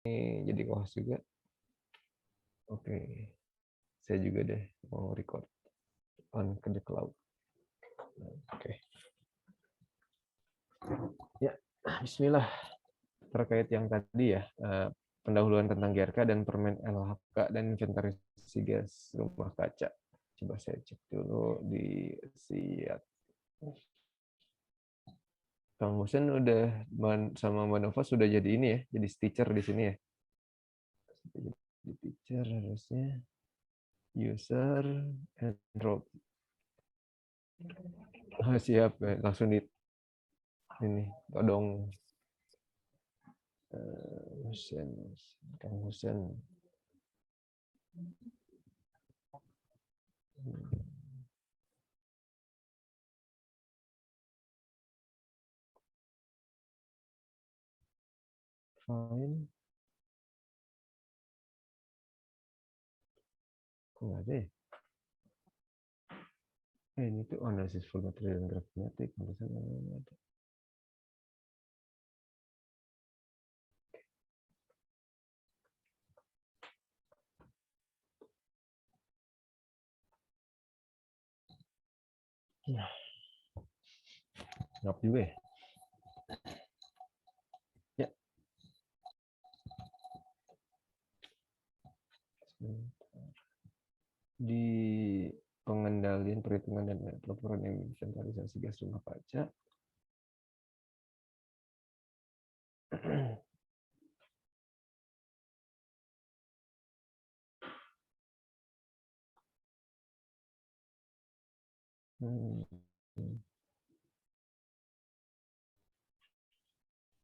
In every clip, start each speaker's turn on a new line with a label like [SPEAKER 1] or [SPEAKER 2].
[SPEAKER 1] Ini jadi host juga. Oke, saya juga deh mau record on ke the cloud. Oke. Ya, bismillah. Terkait yang tadi ya, pendahuluan tentang GRK dan permen LHK dan inventarisasi gas rumah kaca. Coba saya cek dulu di siap. Kang Husen udah sama Mbak Nova sudah jadi ini ya, jadi teacher di sini ya. Jadi teacher harusnya user enroll. Oh, siap, langsung di ini todong Husen, Kang Husen. Fine. Kok nggak ada ya? Ini tuh analisis full material dan grafematik. Ada. Ngap juga ya? Ya. Di pengendalian perhitungan dan pelaporan inventarisasi gas rumah kaca.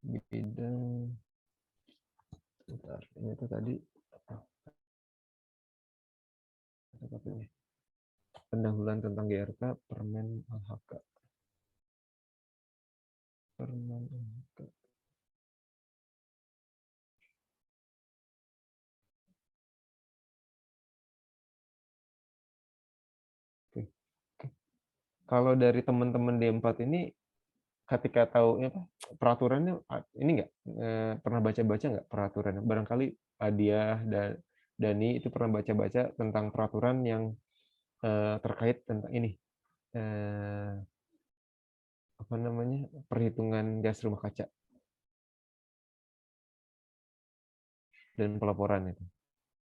[SPEAKER 1] Bidang bentar, ini tuh tadi apa ini? Pendahuluan tentang GRK permen LHK. Permen LHK. Oke. Kalau dari teman-teman D4 ini ketika tahu apa peraturannya ini enggak pernah baca-baca enggak peraturannya? Barangkali Adiah dan Dani itu pernah baca-baca tentang peraturan yang terkait tentang ini apa namanya perhitungan gas rumah kaca dan pelaporan itu.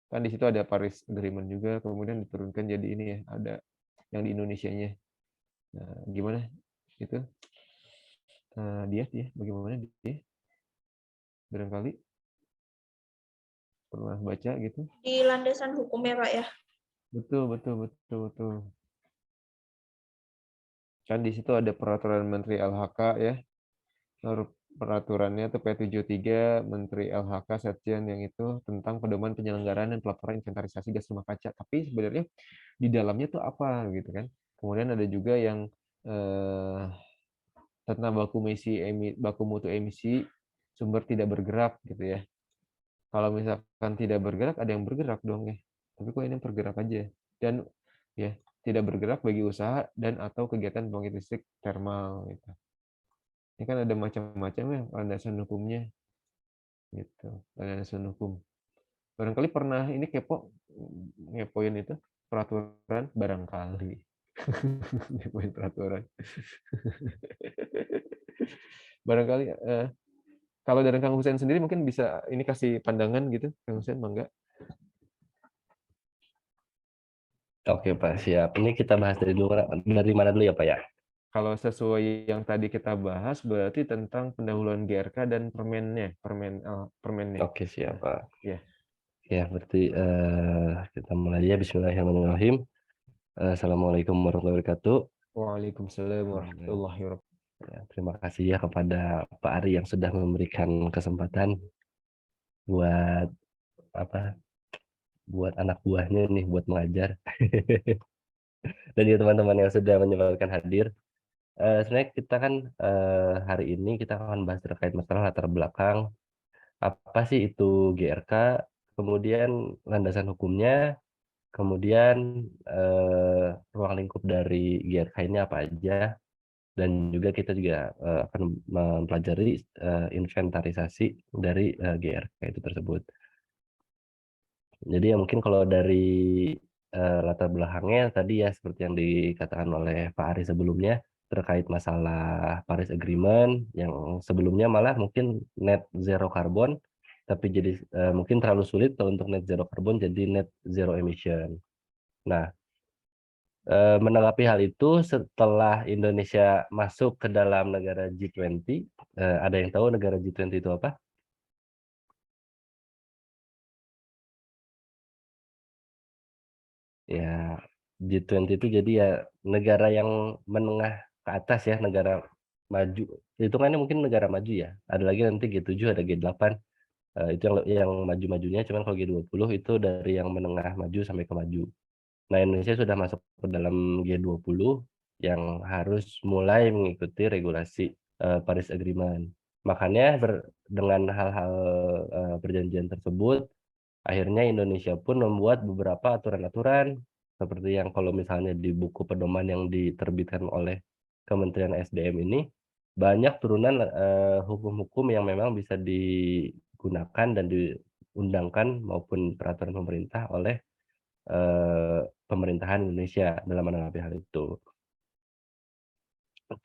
[SPEAKER 1] Kan di situ ada Paris Agreement juga, kemudian diturunkan jadi ini ya, ada yang di Indonesianya. Nah, gimana itu? Dia, bagaimana dia? Barangkali pernah baca gitu?
[SPEAKER 2] Di landasan hukum ya Pak ya?
[SPEAKER 1] Betul. Kan di situ ada peraturan Menteri LHK ya. Peraturannya itu P73 Menteri LHK Setjen yang itu tentang pedoman penyelenggaraan dan pelaporan inventarisasi gas rumah kaca. Tapi sebenarnya di dalamnya tuh apa gitu kan. Kemudian ada juga yang tentang baku mutu emisi sumber tidak bergerak gitu ya. Kalau misalkan tidak bergerak, ada yang bergerak dong ya. Tapi kok ini bergerak aja. Dan ya tidak bergerak bagi usaha dan atau kegiatan pembangkit listrik termal gitu. Ini kan ada macam-macam ya landasan hukumnya gitu. Landasan hukum. Barangkali pernah ini ngepoin itu peraturan barangkali. Ngepoin peraturan. Barangkali kalau dari Kang Hussein sendiri mungkin bisa ini kasih pandangan gitu, Kang Hussein, mangga.
[SPEAKER 3] Oke Pak, siap. Ini kita bahas dari mana dulu ya Pak ya?
[SPEAKER 1] Kalau sesuai yang tadi kita bahas berarti tentang pendahuluan GRK dan permennya.
[SPEAKER 3] Oke siap Pak.
[SPEAKER 1] Ya.
[SPEAKER 3] Ya berarti kita mulai ya. Bismillahirrahmanirrahim. Assalamualaikum warahmatullahi wabarakatuh.
[SPEAKER 1] Waalaikumsalam warahmatullahi wabarakatuh.
[SPEAKER 3] Ya, terima kasih ya kepada Pak Ari yang sudah memberikan kesempatan buat buat anak buahnya nih buat mengajar dan juga teman-teman yang sudah menyempatkan hadir. Sebenarnya kita kan hari ini kita akan bahas terkait masalah latar belakang apa sih itu GRK, kemudian landasan hukumnya, kemudian ruang lingkup dari GRK ini apa aja, dan juga kita juga akan mempelajari inventarisasi dari GRK itu tersebut. Jadi ya mungkin kalau dari latar belakangnya tadi ya seperti yang dikatakan oleh Pak Ari sebelumnya terkait masalah Paris Agreement yang sebelumnya malah mungkin net zero carbon, tapi jadi mungkin terlalu sulit kalau untuk net zero carbon jadi net zero emission. Nah, menanggapi hal itu setelah Indonesia masuk ke dalam negara G20, ada yang tahu negara G20 itu apa? Ya, G20 itu jadi ya negara yang menengah ke atas ya, negara maju. Hitungannya mungkin negara maju ya. Ada lagi nanti G7, ada G8. Itu yang maju-majunya, cuman kalau G20 itu dari yang menengah maju sampai ke maju. Nah, Indonesia sudah masuk ke dalam G20 yang harus mulai mengikuti regulasi Paris Agreement. Makanya dengan hal-hal perjanjian tersebut, akhirnya Indonesia pun membuat beberapa aturan-aturan seperti yang kalau misalnya di buku pedoman yang diterbitkan oleh Kementerian SDM ini banyak turunan hukum-hukum yang memang bisa digunakan dan diundangkan maupun peraturan pemerintah oleh pemerintahan Indonesia dalam menanggapi hal itu.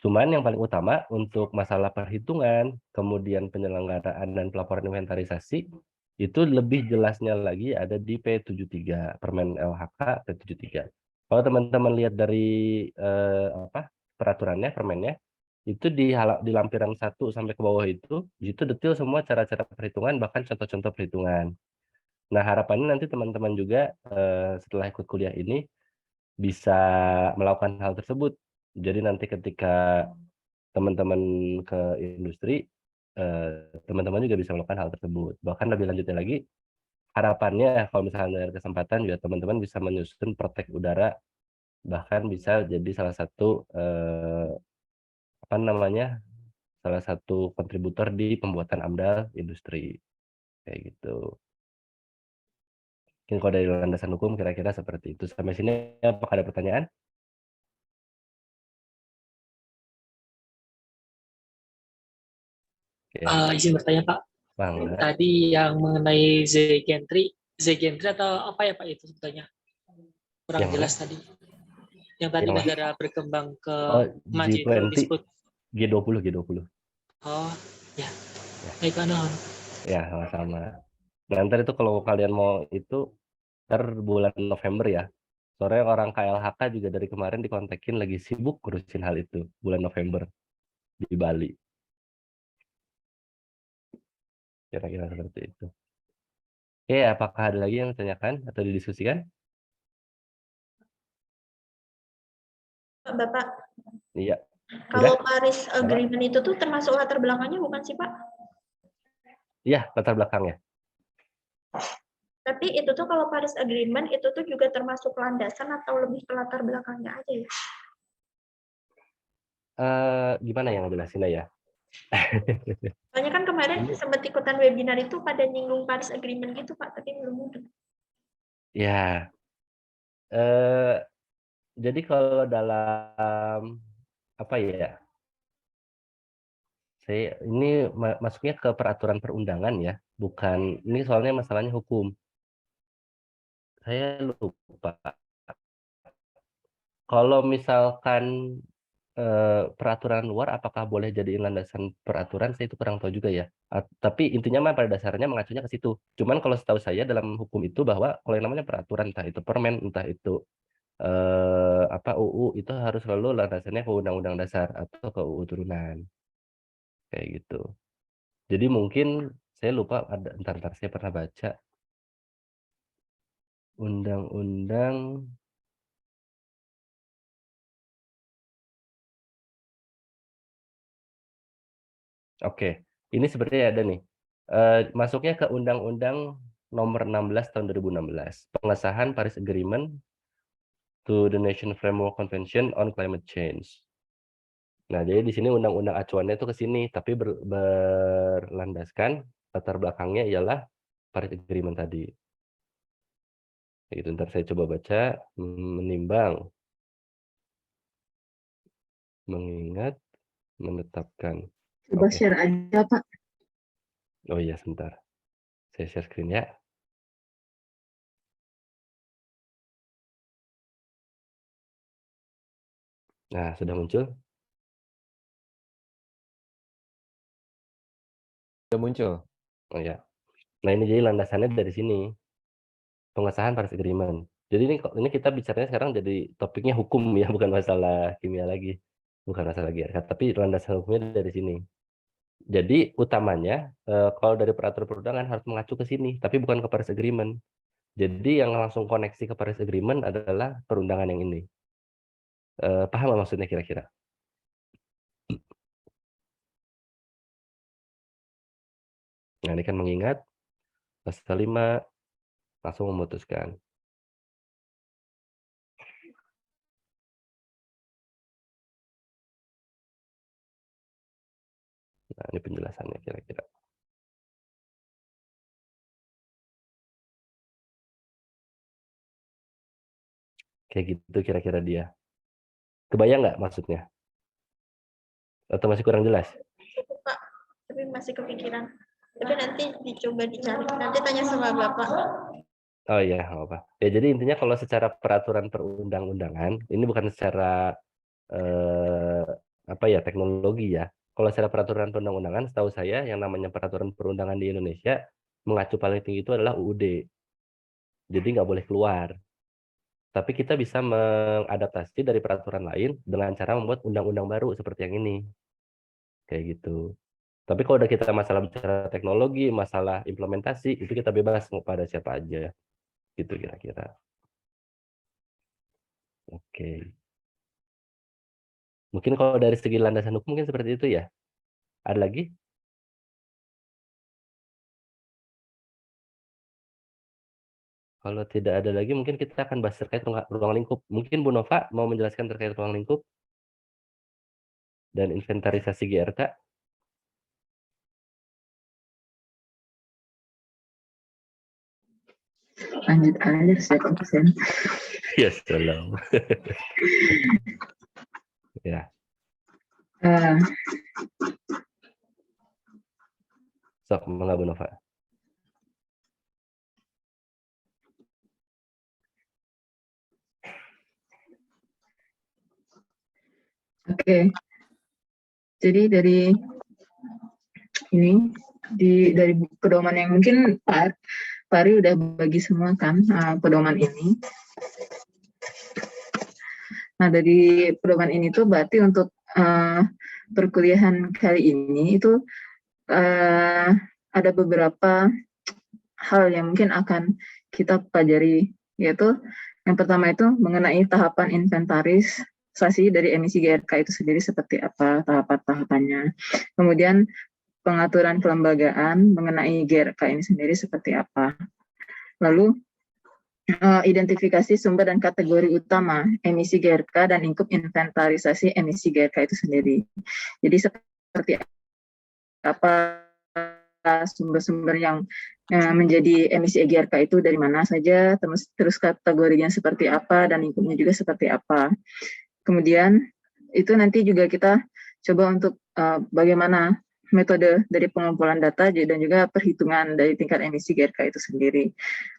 [SPEAKER 3] Cuman yang paling utama untuk masalah perhitungan, kemudian penyelenggaraan dan pelaporan inventarisasi, itu lebih jelasnya lagi ada di P73, Permen LHK P73. Kalau teman-teman lihat dari peraturannya, permennya, itu di lampiran 1 sampai ke bawah itu detail semua cara-cara perhitungan, bahkan contoh-contoh perhitungan. Nah, harapannya nanti teman-teman juga setelah ikut kuliah ini bisa melakukan hal tersebut. Jadi nanti ketika teman-teman ke industri, teman-teman juga bisa melakukan hal tersebut. Bahkan lebih lanjutnya lagi, harapannya kalau misalnya ada kesempatan juga teman-teman bisa menyusun praktek udara, bahkan bisa jadi salah satu salah satu kontributor di pembuatan AMDAL industri kayak gitu. Mungkin kalau dari landasan hukum kira-kira seperti itu. Sampai sini apakah ada pertanyaan? Oke,
[SPEAKER 4] Izin bertanya Pak,
[SPEAKER 3] Bang.
[SPEAKER 4] tadi yang mengenai Z-gentry atau apa ya Pak itu sebetulnya? Kurang
[SPEAKER 3] Yang
[SPEAKER 4] jelas tadi. Yang tadi
[SPEAKER 3] Yang
[SPEAKER 4] negara berkembang ke
[SPEAKER 3] Oh,
[SPEAKER 4] maju itu
[SPEAKER 3] G20,
[SPEAKER 4] disebut.
[SPEAKER 3] G20.
[SPEAKER 4] Oh, ya.
[SPEAKER 3] Ya.
[SPEAKER 4] Baik Pak Nohon.
[SPEAKER 3] Ya, sama-sama. Nah, ntar itu kalau kalian mau itu, ntar bulan November ya. Sore orang KLHK juga dari kemarin dikontekin lagi sibuk ngurusin hal itu. Bulan November di Bali. Kira-kira seperti itu. Oke, apakah ada lagi yang ditanyakan atau didiskusikan?
[SPEAKER 2] Bapak,
[SPEAKER 3] Iya.
[SPEAKER 2] kalau
[SPEAKER 3] Udah?
[SPEAKER 2] Paris Agreement itu tuh termasuk latar belakangnya bukan sih Pak?
[SPEAKER 3] Iya, latar belakangnya.
[SPEAKER 2] Tapi itu tuh kalau Paris Agreement itu tuh juga termasuk landasan atau lebih ke latar belakangnya aja ya?
[SPEAKER 3] Gimana yang jelasinnya ya?
[SPEAKER 2] Soalnya kan kemarin sempat ikutan webinar itu pada nyinggung Paris Agreement gitu Pak, tapi belum mudah.
[SPEAKER 3] Ya, eh, jadi kalau dalam apa ya? Saya ini masuknya ke peraturan perundangan ya, bukan ini soalnya masalahnya hukum. Saya lupa. Kalau misalkan peraturan luar apakah boleh jadiin landasan peraturan, saya itu kurang tahu juga ya. Tapi intinya mah pada dasarnya mengacunya ke situ. Cuman kalau setahu saya dalam hukum itu bahwa kalau yang namanya peraturan entah itu permen, entah itu UU itu harus selalu landasannya ke Undang-Undang Dasar atau ke UU turunan kayak gitu. Jadi mungkin saya lupa ada entar saya pernah baca undang-undang. Oke, ini sebenarnya ada nih. Masuknya ke Undang-Undang Nomor 16 Tahun 2016, pengesahan Paris Agreement to the Nation Framework Convention on Climate Change. Nah, jadi di sini undang-undang acuannya itu ke sini, tapi berlandaskan latar belakangnya ialah Paris Agreement tadi. Itu ntar saya coba baca, menimbang mengingat, menetapkan.
[SPEAKER 5] Coba
[SPEAKER 3] Oke.
[SPEAKER 5] share aja, Pak.
[SPEAKER 3] Oh iya, sebentar. Saya share screen ya. Nah, sudah muncul?
[SPEAKER 1] Udah muncul.
[SPEAKER 3] Oh ya. Nah, ini jadi landasannya dari sini. Pengesahan Paris Agreement. Jadi ini kita bicaranya sekarang jadi topiknya hukum ya, bukan masalah kimia lagi. Bukan masalah GRK, tapi landasan hukumnya dari sini. Jadi utamanya kalau dari peraturan perundangan harus mengacu ke sini, tapi bukan ke Paris Agreement. Jadi yang langsung koneksi ke Paris Agreement adalah perundangan yang ini. Paham nggak maksudnya kira-kira? Nah, ini kan mengingat, pasal 5, langsung memutuskan. Nah, ini penjelasannya kira-kira. Kayak gitu kira-kira dia. Kebayang nggak maksudnya? Atau masih kurang jelas?
[SPEAKER 2] Cukup, Pak. Tapi masih kepikiran. Tapi nanti dicoba dicari. Nanti tanya sama Bapak.
[SPEAKER 3] Oh iya, nggak apa. Ya jadi intinya kalau secara peraturan perundang-undangan, ini bukan secara apa ya teknologi ya. Kalau secara peraturan perundang-undangan, setahu saya yang namanya peraturan perundangan di Indonesia mengacu paling tinggi itu adalah UUD. Jadi nggak boleh keluar. Tapi kita bisa mengadaptasi dari peraturan lain dengan cara membuat undang-undang baru seperti yang ini. Kayak gitu. Tapi kalau udah kita masalah bicara teknologi, masalah implementasi, itu kita bebas mau pada siapa aja. Gitu kira-kira. Oke. Mungkin kalau dari segi landasan hukum mungkin seperti itu ya. Ada lagi? Kalau tidak ada lagi mungkin kita akan bahas terkait ruang lingkup. Mungkin Bu Nova mau menjelaskan terkait ruang lingkup dan inventarisasi GRK.
[SPEAKER 5] Lanjut aja, saya konsen.
[SPEAKER 3] Ya, salam. Ya, sok mangga Bu Nova.
[SPEAKER 5] Oke. Jadi dari ini dari pedoman yang mungkin Pak Ari udah bagi semua kan pedoman ini. Nah, dari pedoman ini tuh berarti untuk perkuliahan kali ini itu ada beberapa hal yang mungkin akan kita pelajari, yaitu yang pertama itu mengenai tahapan inventarisasi dari emisi GRK itu sendiri seperti apa tahapan-tahapannya. Kemudian pengaturan kelembagaan mengenai GRK ini sendiri seperti apa. Lalu identifikasi sumber dan kategori utama emisi GRK dan lingkup inventarisasi emisi GRK itu sendiri. Jadi seperti apa sumber-sumber yang menjadi emisi GRK itu dari mana saja, terus kategorinya seperti apa, dan lingkupnya juga seperti apa. Kemudian itu nanti juga kita coba untuk bagaimana metode dari pengumpulan data dan juga perhitungan dari tingkat emisi GRK itu sendiri.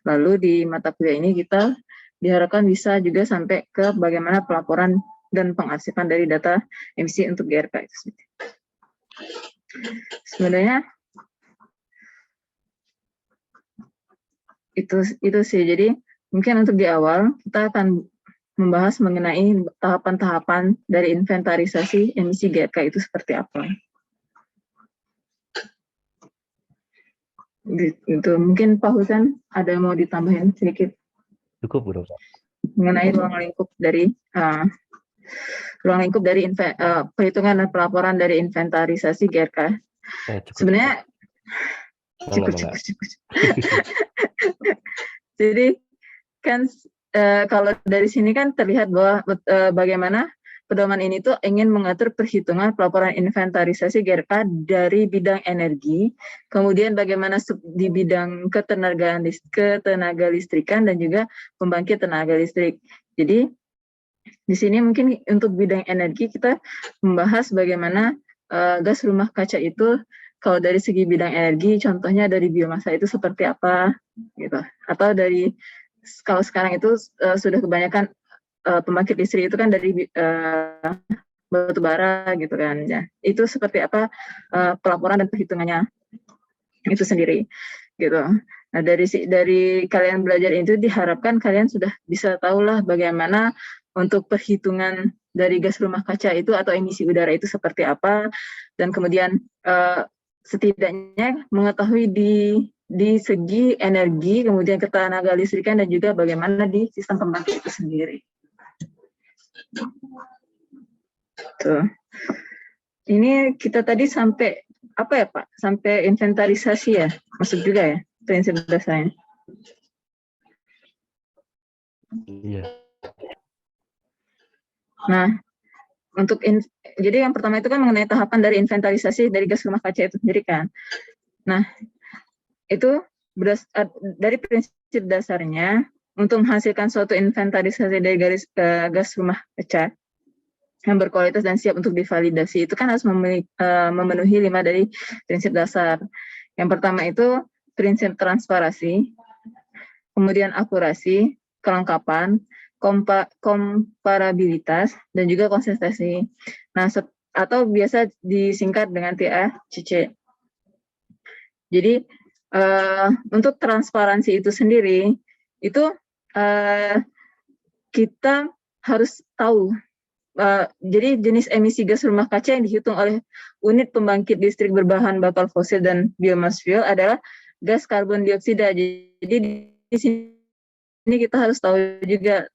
[SPEAKER 5] Lalu di mata kuliah ini kita diharapkan bisa juga sampai ke bagaimana pelaporan dan pengarsipan dari data emisi untuk GRK itu sendiri. Sebenarnya itu sih. Jadi mungkin untuk di awal kita akan membahas mengenai tahapan-tahapan dari inventarisasi emisi GRK itu seperti apa. Itu mungkin Pak Husen ada yang mau ditambahin sedikit
[SPEAKER 3] Cukup Bu Nova.
[SPEAKER 5] mengenai ruang lingkup dari perhitungan dan pelaporan dari inventarisasi GRK. Sebenarnya cukup. Jadi kan kalau dari sini kan terlihat bahwa bagaimana pedoman ini tuh ingin mengatur perhitungan pelaporan inventarisasi GRK dari bidang energi, kemudian bagaimana di bidang ketenaga listrikan dan juga pembangkit tenaga listrik. Jadi Di sini mungkin untuk bidang energi kita membahas bagaimana gas rumah kaca itu kalau dari segi bidang energi, contohnya dari biomasa itu seperti apa, gitu. Atau dari kalau sekarang itu sudah kebanyakan pembangkit listrik itu kan dari batu bara gitu kan ya. Itu seperti apa pelaporan dan perhitungannya itu sendiri gitu. Nah, dari kalian belajar itu diharapkan kalian sudah bisa tahulah bagaimana untuk perhitungan dari gas rumah kaca itu atau emisi udara itu seperti apa, dan kemudian setidaknya mengetahui di segi energi, kemudian ketenaga listrikan, dan juga bagaimana di sistem pembangkit itu sendiri. Tuh. Ini kita tadi sampai apa ya Pak? Sampai inventarisasi ya, masuk juga ya prinsip dasarnya.
[SPEAKER 3] Iya.
[SPEAKER 5] Nah, jadi yang pertama itu kan mengenai tahapan dari inventarisasi dari gas rumah kaca itu sendiri kan. Nah, itu dari prinsip dasarnya untuk menghasilkan suatu inventarisasi dari gas rumah kaca yang berkualitas dan siap untuk divalidasi itu kan harus memenuhi 5 dari prinsip dasar. Yang pertama itu prinsip transparansi, kemudian akurasi, kelengkapan, komparabilitas, dan juga konsistensi. Nah, atau biasa disingkat dengan TACC. Jadi untuk transparansi itu sendiri itu kita harus tahu. Jadi jenis emisi gas rumah kaca yang dihitung oleh unit pembangkit listrik berbahan bakar fosil dan biomass fuel adalah gas karbon dioksida. Jadi di sini kita harus tahu juga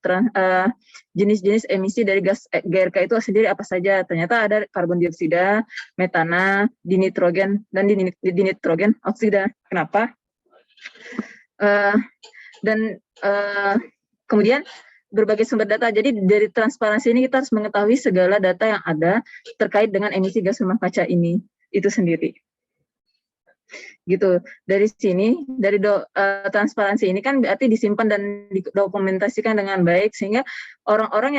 [SPEAKER 5] jenis-jenis emisi dari gas GRK itu sendiri apa saja. Ternyata ada karbon dioksida, metana, dinitrogen, dan dinitrogen oksida. Kenapa? Kemudian berbagai sumber data. Jadi dari transparansi ini kita harus mengetahui segala data yang ada terkait dengan emisi gas rumah kaca ini itu sendiri. Gitu. Dari sini, dari transparansi ini kan berarti disimpan dan didokumentasikan dengan baik sehingga orang-orang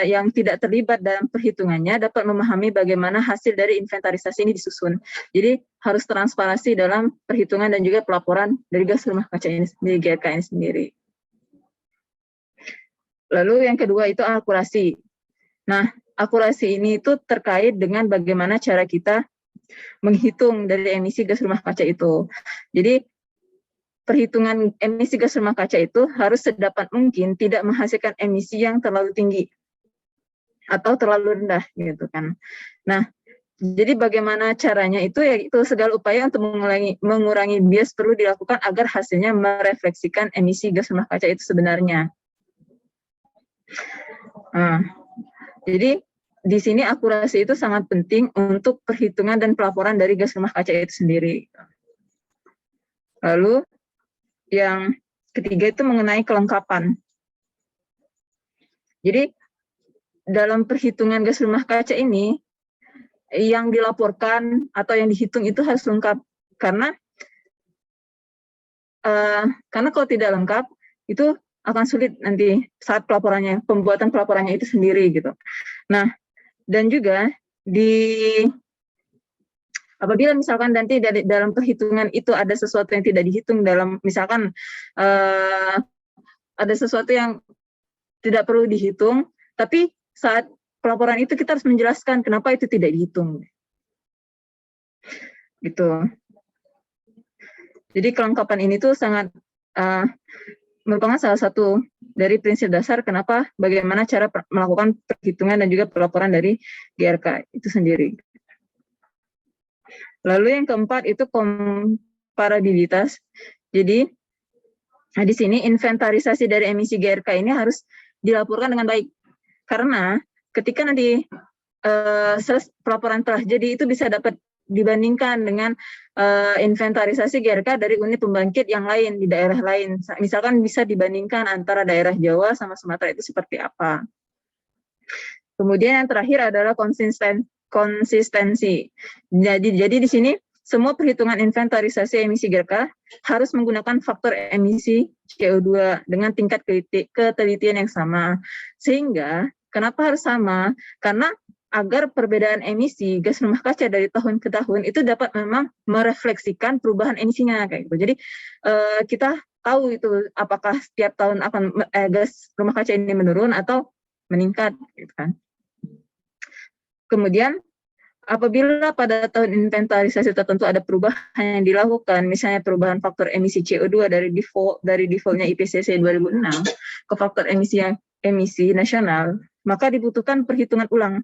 [SPEAKER 5] yang tidak terlibat dalam perhitungannya dapat memahami bagaimana hasil dari inventarisasi ini disusun. Jadi harus transparansi dalam perhitungan dan juga pelaporan dari gas rumah kaca ini sendiri, GRK ini sendiri. Lalu yang kedua itu akurasi. Nah, akurasi ini itu terkait dengan bagaimana cara kita menghitung dari emisi gas rumah kaca itu. Jadi, perhitungan emisi gas rumah kaca itu harus sedapat mungkin tidak menghasilkan emisi yang terlalu tinggi atau terlalu rendah, gitu kan. Nah, jadi bagaimana caranya itu, yaitu segala upaya untuk mengurangi bias perlu dilakukan agar hasilnya merefleksikan emisi gas rumah kaca itu sebenarnya. Jadi di sini akurasi itu sangat penting untuk perhitungan dan pelaporan dari gas rumah kaca itu sendiri. Lalu yang ketiga itu mengenai kelengkapan. Jadi dalam perhitungan gas rumah kaca ini yang dilaporkan atau yang dihitung itu harus lengkap karena kalau tidak lengkap itu akan sulit nanti saat pelaporannya, pembuatan pelaporannya itu sendiri gitu. Nah, dan juga apabila misalkan nanti dalam perhitungan itu ada sesuatu yang tidak dihitung dalam, misalkan ada sesuatu yang tidak perlu dihitung, tapi saat pelaporan itu kita harus menjelaskan kenapa itu tidak dihitung. Gitu. Jadi kelengkapan ini tuh sangat merupakan salah satu dari prinsip dasar kenapa bagaimana cara melakukan perhitungan dan juga pelaporan dari GRK itu sendiri. Lalu yang keempat itu komparabilitas. Jadi di sini inventarisasi dari emisi GRK ini harus dilaporkan dengan baik. Karena ketika nanti pelaporan telah jadi itu bisa dapat dibandingkan dengan inventarisasi GRK dari unit pembangkit yang lain di daerah lain. Misalkan bisa dibandingkan antara daerah Jawa sama Sumatera itu seperti apa. Kemudian yang terakhir adalah konsistensi. Jadi di sini semua perhitungan inventarisasi emisi GRK harus menggunakan faktor emisi CO2 dengan tingkat ketelitian yang sama. Sehingga, kenapa harus sama? Karena agar perbedaan emisi gas rumah kaca dari tahun ke tahun itu dapat memang merefleksikan perubahan emisinya kayak gitu. Jadi kita tahu itu apakah setiap tahun akan gas rumah kaca ini menurun atau meningkat gitu kan. Kemudian apabila pada tahun inventarisasi tertentu ada perubahan yang dilakukan, misalnya perubahan faktor emisi CO2 dari defaultnya IPCC 2006 ke faktor emisi nasional, maka dibutuhkan perhitungan ulang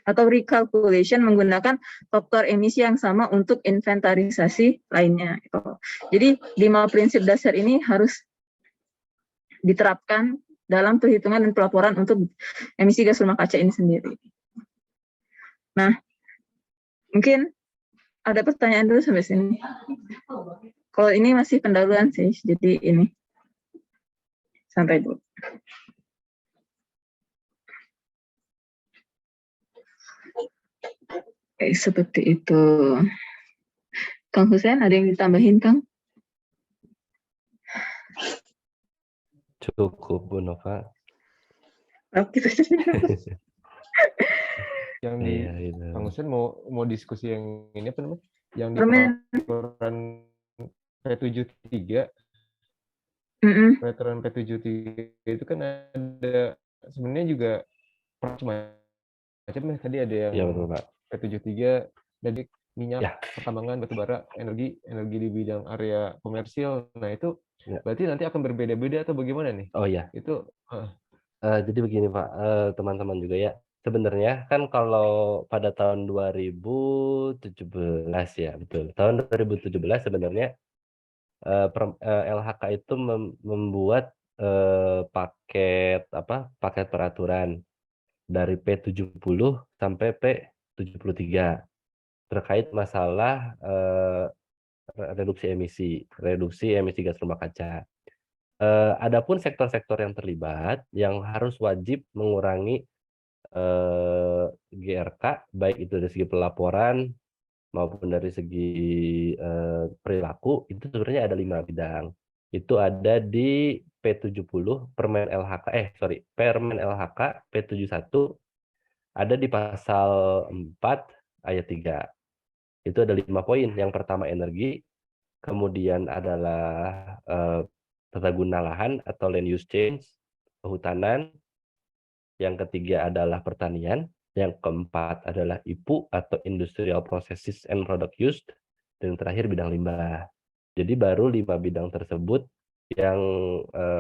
[SPEAKER 5] atau recalculation menggunakan faktor emisi yang sama untuk inventarisasi lainnya. Jadi 5 prinsip dasar ini harus diterapkan dalam perhitungan dan pelaporan untuk emisi gas rumah kaca ini sendiri. Nah, mungkin ada pertanyaan dulu sampai sini. Kalau ini masih pendahuluan sih, jadi ini sampai dulu. Seperti itu. Kang Hussein, ada yang ditambahin, Kang?
[SPEAKER 3] Cukup, Bu Nova.
[SPEAKER 5] Oke.
[SPEAKER 1] Yang di
[SPEAKER 3] Iya, itu.
[SPEAKER 1] Kang Hussein mau diskusi yang ini apa namanya? Yang di
[SPEAKER 5] Permen.
[SPEAKER 1] peraturan P73, peraturan P73 itu kan ada sebenarnya juga macam-macam ya. Tadi ada yang
[SPEAKER 3] Iya, betul, Pak.
[SPEAKER 1] P73 dari minyak,
[SPEAKER 3] Ya.
[SPEAKER 1] pertambangan, batubara, energi di bidang area komersil. Nah, itu
[SPEAKER 3] Ya.
[SPEAKER 1] berarti nanti akan berbeda-beda atau bagaimana nih?
[SPEAKER 3] Oh iya.
[SPEAKER 1] Itu
[SPEAKER 3] Jadi begini Pak, teman-teman juga ya. Sebenarnya kan kalau pada tahun 2017 ya, betul. Tahun 2017 sebenarnya LHK itu membuat paket peraturan dari P70 sampai P73 terkait masalah reduksi emisi gas rumah kaca. Adapun sektor-sektor yang terlibat yang harus wajib mengurangi GRK baik itu dari segi pelaporan maupun dari segi perilaku itu sebenarnya ada 5 bidang. Itu ada di P70 Permen LHK P71 ada di pasal 4 ayat 3. Itu ada 5 poin. Yang pertama energi, kemudian adalah tata guna lahan atau land use change, kehutanan. Yang ketiga adalah pertanian. Yang keempat adalah IPU atau industrial processes and product used. Dan yang terakhir bidang limbah. Jadi baru 5 bidang tersebut yang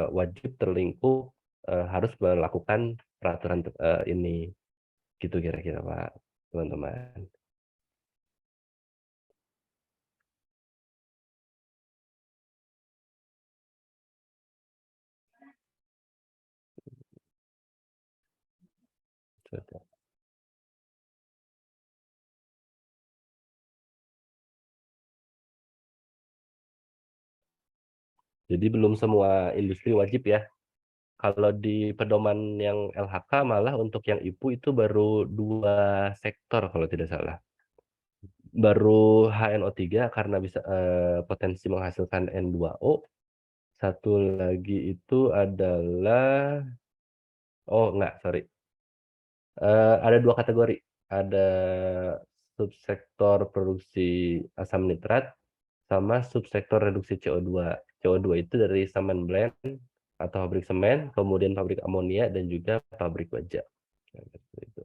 [SPEAKER 3] wajib terlingkup harus melakukan peraturan ini. Gitu kira-kira Pak, teman-teman. Jadi belum semua industri wajib ya. Kalau di pedoman yang LHK malah untuk yang IPU itu baru 2 sektor kalau tidak salah. Baru HNO3 karena bisa potensi menghasilkan N2O. Satu lagi itu adalah ada 2 kategori. Ada subsektor produksi asam nitrat sama subsektor reduksi CO2. CO2 itu dari semen blend atau pabrik semen, kemudian pabrik amonia dan juga pabrik baja. Itu.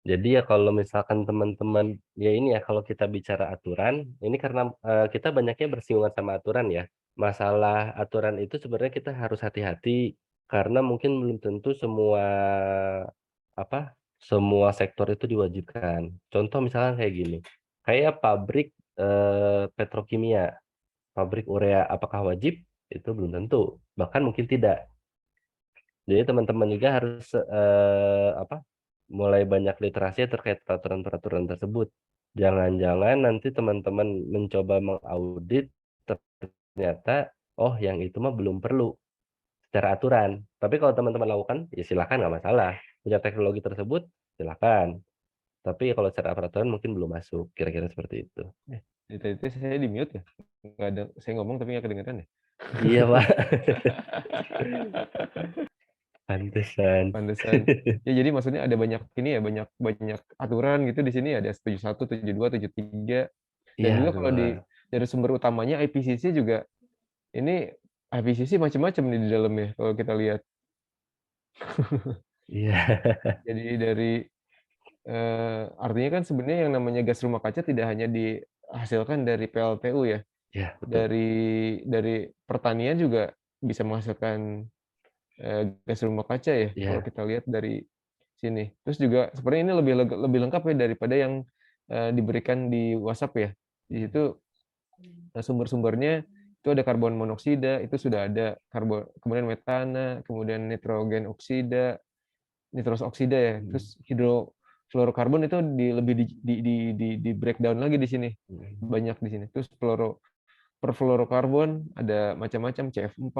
[SPEAKER 3] Jadi ya kalau misalkan teman-teman ya ini ya kalau kita bicara aturan, ini karena kita banyaknya bersinggungan sama aturan ya. Masalah aturan itu sebenarnya kita harus hati-hati karena mungkin belum tentu semua sektor itu diwajibkan. Contoh misalnya kayak gini, kayak pabrik petrokimia, pabrik urea apakah wajib? Itu belum tentu, bahkan mungkin tidak. Jadi teman-teman juga harus mulai banyak literasi terkait peraturan-peraturan tersebut. Jangan-jangan nanti teman-teman mencoba mengaudit, ternyata, oh yang itu mah belum perlu secara aturan. Tapi kalau teman-teman lakukan, ya silakan nggak masalah. Punya teknologi tersebut, silakan. Tapi kalau secara peraturan mungkin belum masuk, kira-kira seperti itu.
[SPEAKER 1] Itu saya di mute ya? Nggak ada, saya ngomong tapi nggak kedengeran ya?
[SPEAKER 3] Iya, Pak. Pantesan.
[SPEAKER 1] Pantesan. Ya jadi maksudnya ada banyak ini ya, banyak banyak aturan gitu di sini, ada 71, 72, 73. Dan
[SPEAKER 3] Iya,
[SPEAKER 1] juga kalau
[SPEAKER 3] Kak.
[SPEAKER 1] dari sumber utamanya IPCC juga, ini IPCC macam-macam nih di dalamnya kalau kita lihat.
[SPEAKER 3] Iya.
[SPEAKER 1] Jadi dari artinya kan sebenarnya yang namanya gas rumah kaca tidak hanya dihasilkan dari PLTU ya,
[SPEAKER 3] Iya, betul.
[SPEAKER 1] dari pertanian juga bisa menghasilkan gas rumah kaca ya, kalau
[SPEAKER 3] Iya.
[SPEAKER 1] kita lihat dari sini. Terus juga sebenarnya ini lebih lengkap ya daripada yang diberikan di WhatsApp ya. Di situ sumber-sumbernya itu ada karbon monoksida, itu sudah ada kemudian metana, kemudian nitrogen oksida, nitros oksida ya, terus hidrofluorokarbon itu lebih di breakdown lagi di sini, banyak di sini. Terus perfluorokarbon ada macam-macam, CF4,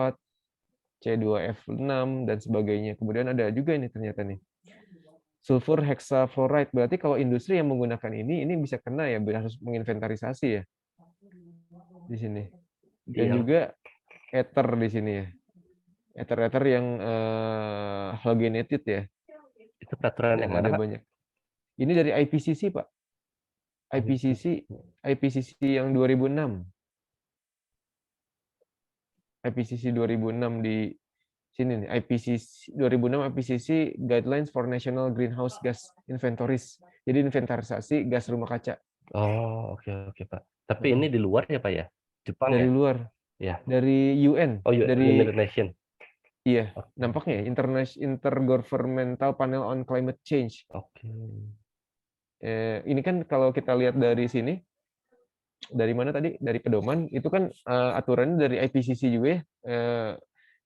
[SPEAKER 1] C2F6 dan sebagainya. Kemudian ada juga ini ternyata nih, sulfur hexafluoride. Berarti kalau industri yang menggunakan ini bisa kena ya, harus menginventarisasi ya di sini. Dan
[SPEAKER 3] Iya.
[SPEAKER 1] juga ether di sini ya, ether yang halogenated ya.
[SPEAKER 3] Itu peraturan
[SPEAKER 1] Dan
[SPEAKER 3] yang mana,
[SPEAKER 1] ada
[SPEAKER 3] Pak?
[SPEAKER 1] banyak. Ini dari IPCC, Pak. IPCC yang 2006. IPCC 2006 di sini nih, IPCC 2006 IPCC Guidelines for National Greenhouse Gas Inventories. Jadi inventarisasi gas rumah kaca.
[SPEAKER 3] Oh, oke oke, Pak. Tapi ini di luar ya, Pak, ya? Jepang
[SPEAKER 1] Dari
[SPEAKER 3] ya?
[SPEAKER 1] luar,
[SPEAKER 3] Iya.
[SPEAKER 1] dari UN,
[SPEAKER 3] Oh,
[SPEAKER 1] dari
[SPEAKER 3] United Nation.
[SPEAKER 1] iya,
[SPEAKER 3] Oke
[SPEAKER 1] nampaknya ya, Intergovernmental Panel on Climate Change.
[SPEAKER 3] oke.
[SPEAKER 1] Ini kan kalau kita lihat dari sini, dari mana tadi? Dari pedoman, itu kan aturannya dari IPCC juga ya,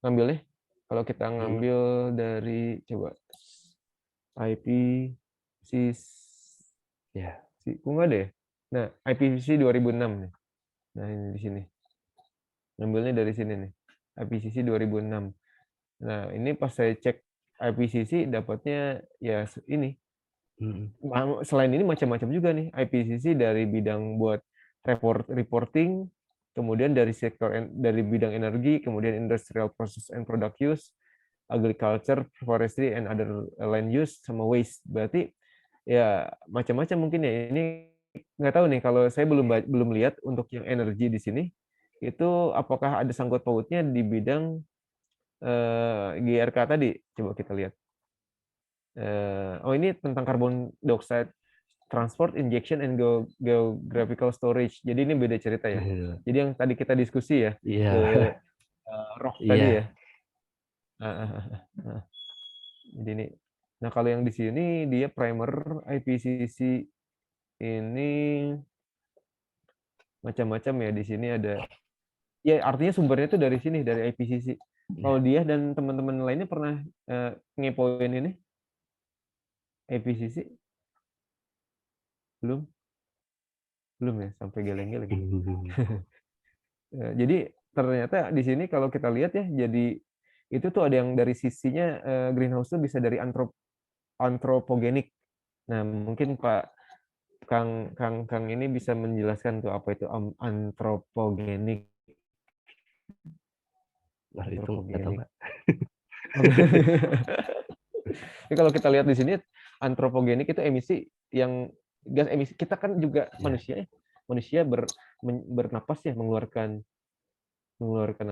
[SPEAKER 1] ngambilnya. Kalau kita ngambil dari, coba, IPCC,
[SPEAKER 3] Ya.
[SPEAKER 1] kok nggak ada ya? Nah, IPCC 2006 nih. Nah, ini di sini. Ngambilnya dari sini nih. IPCC 2006. Nah, ini pas saya cek IPCC dapatnya ya ini. Selain ini macam-macam juga nih. IPCC dari bidang buat reporting, kemudian dari dari bidang energi, kemudian industrial process and product use, agriculture, forestry and other land use, sama waste. Berarti ya macam-macam mungkin ya. Ini nggak tahu nih, kalau saya belum lihat untuk yang energi di sini itu apakah ada sangkut pautnya di bidang GRK tadi. Coba kita lihat. Oh, ini tentang carbon dioxide transport, injection, and geographical storage. Jadi ini beda cerita ya.
[SPEAKER 3] Iya.
[SPEAKER 1] Jadi yang tadi kita diskusi ya,
[SPEAKER 3] Iya.
[SPEAKER 1] ke rock tadi ya.
[SPEAKER 3] Iya.
[SPEAKER 1] Jadi ini. Nah, kalau yang di sini dia primer IPCC ini macam-macam ya. Di sini ada, ya artinya sumbernya itu dari sini, dari IPCC. Kalau dia dan teman-teman lainnya pernah ngepoin ini IPCC? Belum ya, sampai geleng-geleng. Jadi ternyata di sini kalau kita lihat ya, jadi itu tuh ada yang dari sisinya greenhouse tuh bisa dari antropogenik. Nah, mungkin Pak Kang ini bisa menjelaskan tuh apa itu antropogenik.
[SPEAKER 3] Nah, itu nggak tahu, Pak.
[SPEAKER 1] Jadi kalau kita lihat di sini antropogenik itu emisi yang gas emisi, kita kan juga manusia bernapas ya, mengeluarkan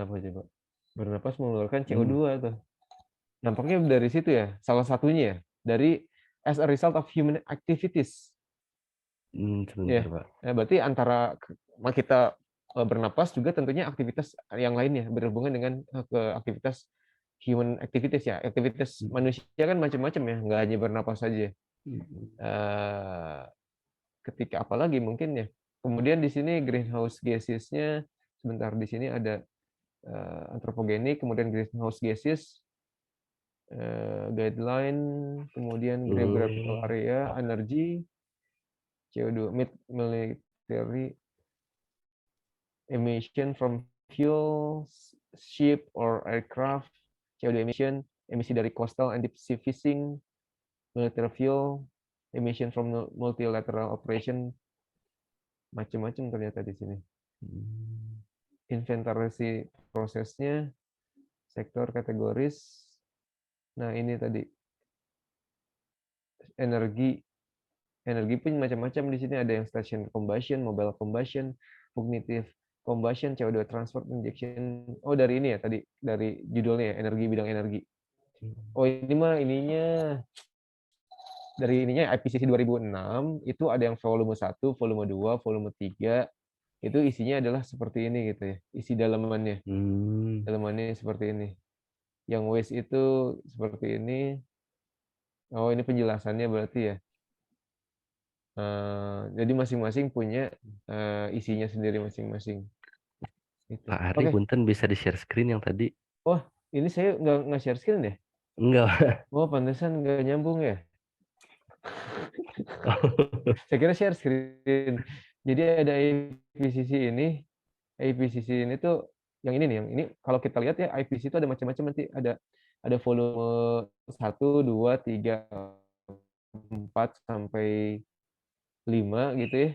[SPEAKER 1] apa coba? Bernapas mengeluarkan CO2 tuh. Nampaknya dari situ ya, salah satunya ya, dari as a result of human activities.
[SPEAKER 3] Sebentar,
[SPEAKER 1] Ya,
[SPEAKER 3] Pak.
[SPEAKER 1] berarti antara kita bernapas juga tentunya aktivitas yang lainnya berhubungan dengan aktivitas human activities ya. Aktivitas manusia kan macam-macam ya, nggak hanya bernapas saja. Ketika apalagi mungkin ya. Kemudian di sini greenhouse gases-nya, sebentar, di sini ada antropogenik, kemudian greenhouse gases, guideline, kemudian geographical area, energy, CO2 military emission from fuels, ship or aircraft, CO2 emission, emisi dari coastal and deep sea fishing, military fuel, emission from multilateral operation, macam-macam ternyata di sini. Inventarisasi prosesnya, sektor kategoris. Nah, ini tadi energi pun macam-macam di sini, ada yang station combustion, mobile combustion, cognitive combustion, CO2 transport injection. Oh, dari ini ya tadi, dari judulnya ya, energi, bidang energi. Oh, ini mah ininya dari ininya IPCC 2006 itu ada yang volume 1, volume 2, volume 3. Itu isinya adalah seperti ini gitu ya. Isi dalamannya. Dalamannya seperti ini. Yang waste itu seperti ini. Oh, ini penjelasannya berarti ya. Jadi masing-masing punya isinya sendiri masing-masing. Gitu.
[SPEAKER 3] Pak Ari, punten bisa di-share screen yang tadi?
[SPEAKER 1] Oh, ini saya nggak share screen deh.
[SPEAKER 3] Enggak.
[SPEAKER 1] Oh, pantesan nggak nyambung ya. Saya kira share screen. Jadi ada IPCC ini. IPCC ini tuh yang ini nih, yang ini kalau kita lihat ya IPCC itu ada macam-macam, nanti ada volume 1, 2, 3, 4 sampai 5 gitu ya.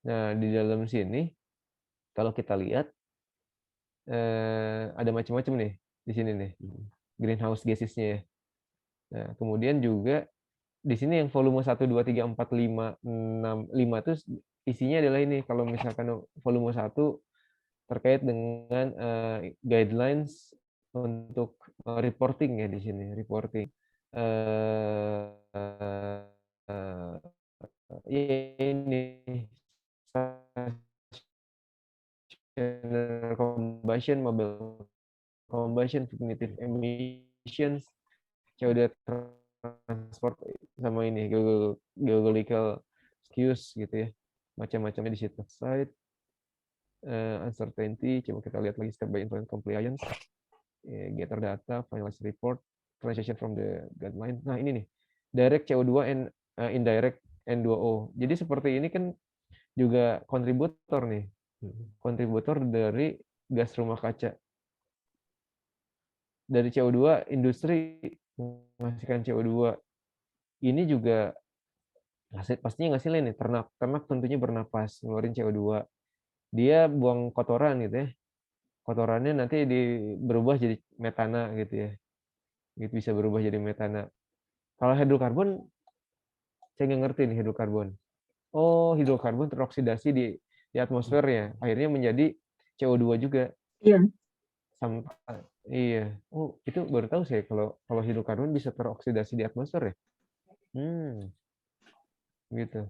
[SPEAKER 1] Nah, di dalam sini kalau kita lihat ada macam-macam nih di sini nih. Greenhouse gases-nya ya. Nah, kemudian juga di sini yang volume 1, 2, 3, 4, 5, 6, 5 itu isinya adalah ini. Kalau misalkan volume 1 terkait dengan guidelines untuk reporting ya di sini, reporting. Ini combustion, mobile combustion, cognitive emissions, CO2 transport sama ini geological cues gitu ya, macam-macamnya di situ. Site uncertainty, coba kita lihat lagi step by step compliance, gather data, finalize report, transition from the guideline. Nah ini nih, direct CO2 and indirect N2O. Jadi seperti ini kan juga kontributor nih, kontributor dari gas rumah kaca. Dari CO2 industri menghasilkan CO2. Ini juga pastinya ngasilin nih, ternak tentunya bernapas, ngeluarin CO2. Dia buang kotoran gitu ya. Kotorannya nanti berubah jadi metana gitu ya. Gitu bisa berubah jadi metana. Kalau hidrokarbon, saya nggak ngerti nih hidrokarbon. Oh, hidrokarbon teroksidasi di atmosfer ya. Akhirnya menjadi CO2 juga.
[SPEAKER 5] Iya.
[SPEAKER 1] Iya. Oh, itu baru tahu saya kalau hidrokarbon bisa teroksidasi di atmosfer ya. Gitu.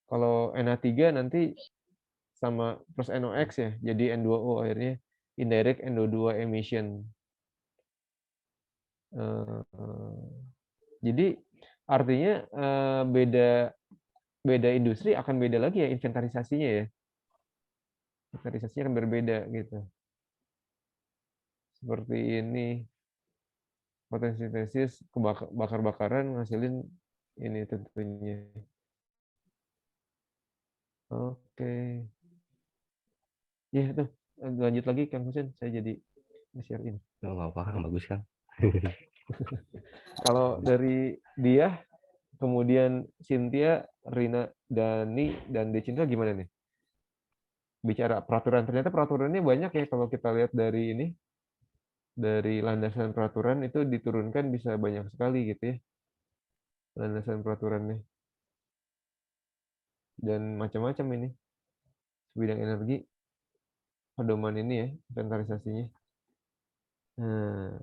[SPEAKER 1] Kalau NH3 nanti sama plus NOx ya, jadi N2O akhirnya indirect N2 emission. Jadi artinya beda industri akan beda lagi ya inventarisasinya ya. Inventarisasinya akan berbeda gitu. Seperti ini fotosintesis bakar-bakaran ngasilin ini tentunya. Oke. Ya tuh lanjut lagi Kang Husen, saya jadi share ini.
[SPEAKER 3] Nggak apa-apa, bagus kan.
[SPEAKER 1] Kalau dari dia, kemudian Cynthia, Rina, Dani, dan Decinta gimana nih? Bicara peraturan, ternyata peraturannya banyak ya kalau kita lihat dari ini, dari landasan peraturan itu diturunkan bisa banyak sekali gitu ya, landasan peraturannya. Dan macam-macam ini, bidang energi, pedoman ini ya, inventarisasinya. Nah,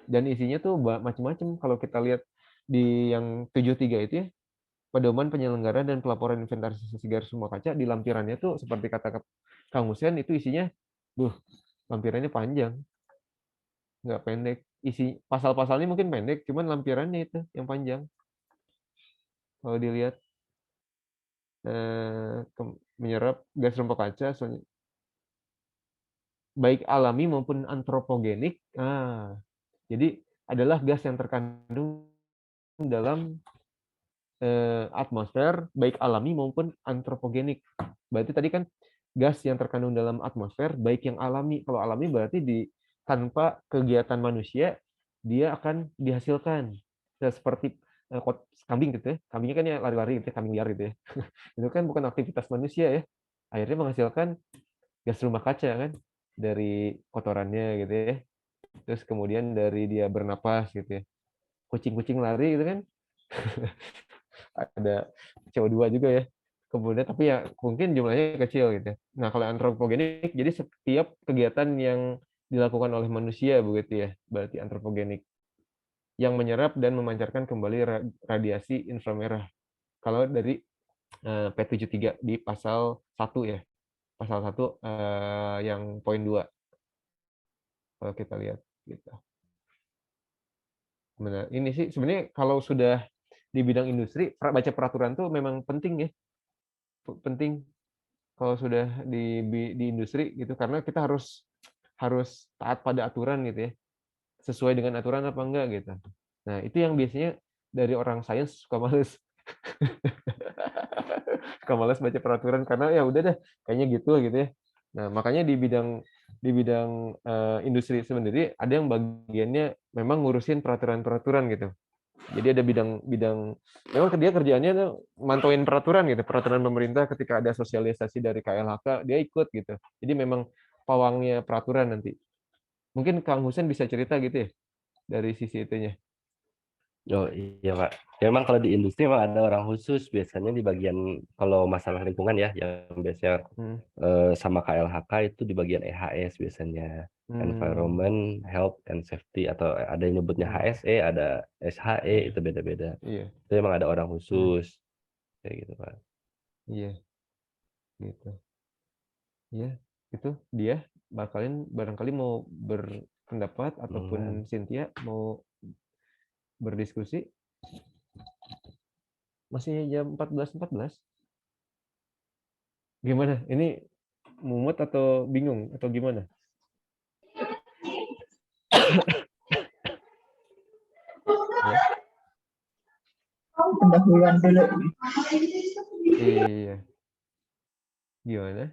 [SPEAKER 1] dan isinya tuh macam-macam kalau kita lihat di yang 73 itu ya, pedoman penyelenggaraan dan pelaporan inventarisasi gas rumah kaca, di lampirannya tuh seperti kata Kang Husen itu isinya, lampirannya panjang, nggak pendek. Isi pasal-pasalnya mungkin pendek, cuman lampirannya itu yang panjang. Kalau dilihat menyerap gas rumah kaca, baik alami maupun antropogenik. Jadi adalah gas yang terkandung dalam atmosfer baik alami maupun antropogenik. Berarti tadi kan gas yang terkandung dalam atmosfer baik yang alami. Kalau alami berarti tanpa kegiatan manusia dia akan dihasilkan. Seperti kambing gitu ya. Kambingnya kan ya lari-lari gitu ya, kambing liar gitu ya. Itu kan bukan aktivitas manusia ya. Akhirnya menghasilkan gas rumah kaca kan dari kotorannya gitu ya. Terus kemudian dari dia bernapas gitu ya. Kucing-kucing lari gitu kan. Ada CO2 juga ya. Kemudian tapi ya mungkin jumlahnya kecil gitu. Nah, kalau antropogenik jadi setiap kegiatan yang dilakukan oleh manusia begitu ya, berarti antropogenik. Yang menyerap dan memancarkan kembali radiasi inframerah. Kalau dari P73 di pasal 1 ya. Pasal 1 yang poin 2. Kalau kita lihat gitu. Benar. Ini sih sebenarnya kalau sudah di bidang industri baca peraturan tuh memang penting ya. Penting kalau sudah di industri gitu karena kita harus taat pada aturan gitu ya. Sesuai dengan aturan apa enggak gitu. Nah, itu yang biasanya dari orang sains suka males. Suka males baca peraturan karena ya udah deh kayaknya gitu ya. Nah, makanya di bidang industri sendiri ada yang bagiannya memang ngurusin peraturan-peraturan gitu. Jadi ada bidang memang dia kerjaannya tuh mantauin peraturan gitu, peraturan pemerintah ketika ada sosialisasi dari KLHK dia ikut gitu. Jadi memang pawangnya peraturan nanti. Mungkin Kang Husen bisa cerita gitu ya dari sisi itunya.
[SPEAKER 3] Oh iya Pak. Ya, memang kalau di industri memang ada orang khusus biasanya di bagian kalau masalah lingkungan ya yang biasanya sama KLHK itu di bagian EHS biasanya. Environment, Health and Safety atau ada yang nyebutnya HSE, ada SHE itu beda-beda.
[SPEAKER 1] Iya.
[SPEAKER 3] Itu memang ada orang khusus kayak gitu Pak.
[SPEAKER 1] Iya. Gitu. Ya, itu dia barangkali mau berpendapat ataupun Cynthia mau berdiskusi. Masih jam 14.14. Gimana? Ini mumet atau bingung atau gimana? Ya.
[SPEAKER 5] Pendahuluan dulu.
[SPEAKER 1] Iya. Gimana?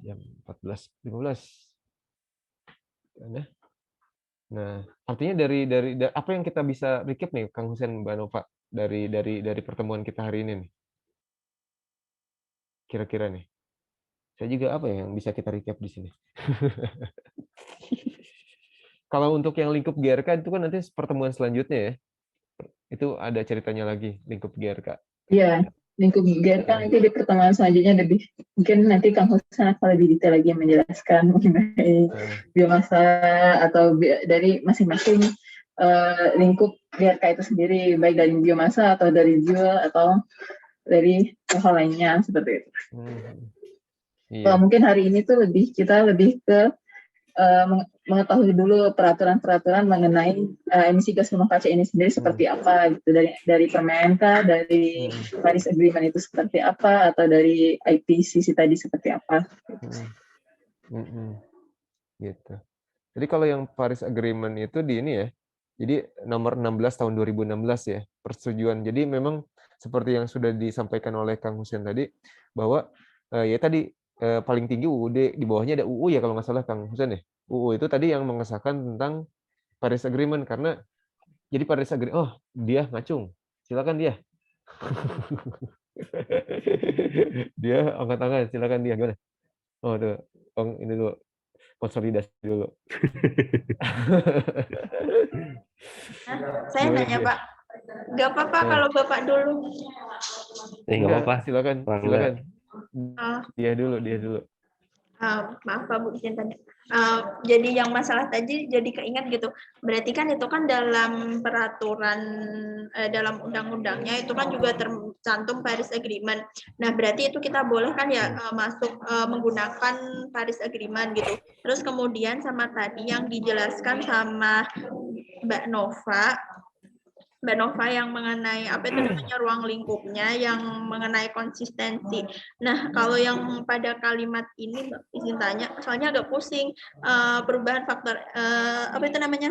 [SPEAKER 1] Jam 14.15. Nah, artinya dari apa yang kita bisa recap nih Kang Husen, Mbak Nova dari pertemuan kita hari ini nih? Kira-kira nih. Saya juga apa ya yang bisa kita recap di sini? Kalau untuk yang lingkup GRK itu kan nanti pertemuan selanjutnya ya. Itu ada ceritanya lagi lingkup GRK.
[SPEAKER 5] Iya, lingkup GRK nanti di pertemuan selanjutnya mungkin nanti Kang Husen akan lebih detail lagi menjelaskan mengenai biomasa atau dari masing-masing lingkup GRK itu sendiri, baik dari biomasa atau dari fuel atau dari hal lainnya seperti itu.
[SPEAKER 1] Iya.
[SPEAKER 5] Mungkin hari ini tuh kita lebih ke mengetahui dulu peraturan-peraturan mengenai emisi gas rumah kaca ini sendiri seperti apa gitu, dari Permenka, dari Paris Agreement itu seperti apa, atau dari IPCC tadi seperti apa
[SPEAKER 1] gitu. Jadi kalau yang Paris Agreement itu di ini ya, jadi nomor 16 tahun 2016 ya, persetujuan. Jadi memang seperti yang sudah disampaikan oleh Kang Husen tadi, bahwa ya tadi paling tinggi UUD, di bawahnya ada UU ya kalau nggak salah Kang Husen ya. UU itu tadi yang mengesahkan tentang Paris Agreement, karena jadi Paris Agreement, oh dia ngacung, silakan dia. Dia angkat tangan, silakan dia, gimana? Oh tuh, ini dulu, konsolidasi dulu.
[SPEAKER 2] Saya nanya Pak, nggak apa-apa kalau Bapak dulu.
[SPEAKER 3] Nggak apa-apa,
[SPEAKER 1] silakan. Dia dulu.
[SPEAKER 2] Maaf Pak Bu, izin tanya. Jadi yang masalah tadi jadi keingat gitu. Berarti kan itu kan dalam peraturan dalam undang-undangnya itu kan juga tercantum Paris Agreement. Nah, berarti itu kita boleh kan ya masuk menggunakan Paris Agreement gitu. Terus kemudian sama tadi yang dijelaskan sama Mbak Nova yang mengenai apa itu namanya ruang lingkupnya, yang mengenai konsistensi. Nah, kalau yang pada kalimat ini Mbak izin tanya, soalnya agak pusing perubahan faktor apa itu namanya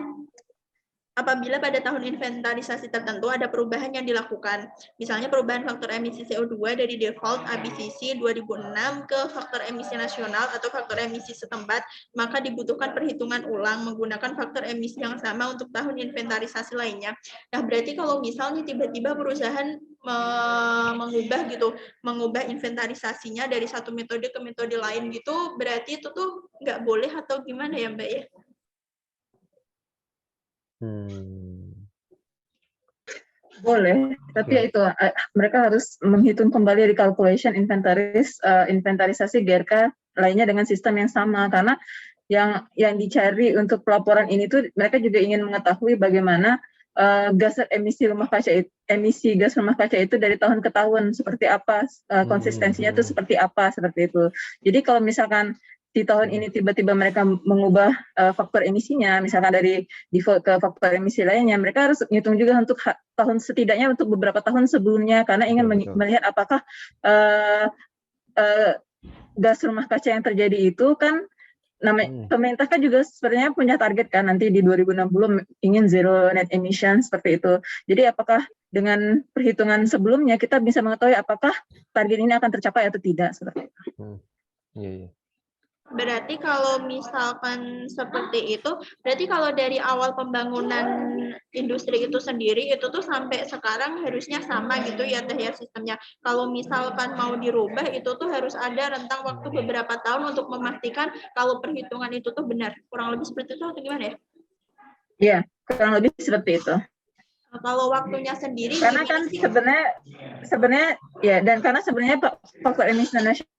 [SPEAKER 2] apabila pada tahun inventarisasi tertentu ada perubahan yang dilakukan. Misalnya perubahan faktor emisi CO2 dari default ABCC 2006 ke faktor emisi nasional atau faktor emisi setempat, maka dibutuhkan perhitungan ulang menggunakan faktor emisi yang sama untuk tahun inventarisasi lainnya. Nah, berarti kalau misalnya tiba-tiba perusahaan mengubah inventarisasinya dari satu metode ke metode lain gitu, berarti itu tuh nggak boleh atau gimana ya, Mbak ya?
[SPEAKER 5] Boleh, tapi ya itu mereka harus menghitung kembali recalculation inventarisasi GRK lainnya dengan sistem yang sama, karena yang dicari untuk pelaporan ini tuh mereka juga ingin mengetahui bagaimana emisi gas rumah kaca itu dari tahun ke tahun seperti apa, konsistensinya itu seperti apa, seperti itu. Jadi kalau misalkan di tahun ini tiba-tiba mereka mengubah faktor emisinya, misalkan dari default ke faktor emisi lainnya, mereka harus menghitung juga untuk setidaknya untuk beberapa tahun sebelumnya, karena ingin melihat apakah gas rumah kaca yang terjadi itu kan, pemerintah kan juga sebenarnya punya target kan, nanti di 2060 ingin zero net emission seperti itu. Jadi apakah dengan perhitungan sebelumnya kita bisa mengetahui apakah target ini akan tercapai atau tidak, seperti itu.
[SPEAKER 1] Iya.
[SPEAKER 2] Berarti kalau misalkan seperti itu, berarti kalau dari awal pembangunan industri itu sendiri, itu tuh sampai sekarang harusnya sama gitu ya Teh ya sistemnya. Kalau misalkan mau dirubah, itu tuh harus ada rentang waktu beberapa tahun untuk memastikan kalau perhitungan itu tuh benar. Kurang lebih seperti itu atau gimana ya?
[SPEAKER 5] Iya, kurang lebih seperti itu.
[SPEAKER 2] Kalau waktunya sendiri,
[SPEAKER 5] karena kan sebenarnya ya, dan karena sebenarnya faktor emisi nasional